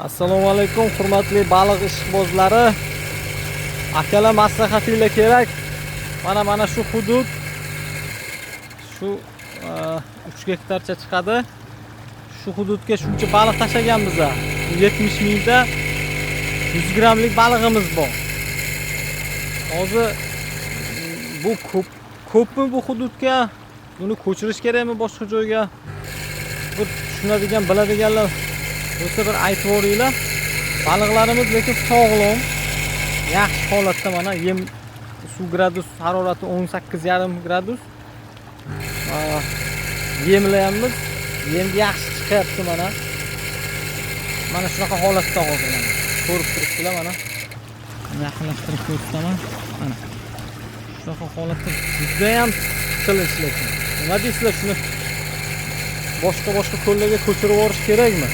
Assalomu alaykum, hurmatli baliq ishqibozlari. Akalar, maslahatinglar kerak. Mana shu hudud shu 3 gektarcha chiqadi. Shu hududga shuncha baliq tashlaganmiz. 70 mingda 100 grammlik balig'imiz bor. Hozir bu ko'pmi bu hududga? Buni ko'chirish kerakmi boshqa joyga? Bir tushunadigan, biladiganlar bo'lsa bir aytib o'ringlar. Baliqlarimiz lekin sog'lom, yaxshi holatda. Mana yem suv gradus harorati 18,5 gradus. Yemlayapmiz. Yem yaxshi chiqyapti mana. Mana shunaqa holatda hozir mana. Ko'rib turibsizlar mana. Yaqinlashtirib ko'rsataman. Mana. Shunaqa holatda juda ham qilish lekin. Nima deysizlar, shuni boshqa ko'llarga ko'chirib yuborish kerakmi?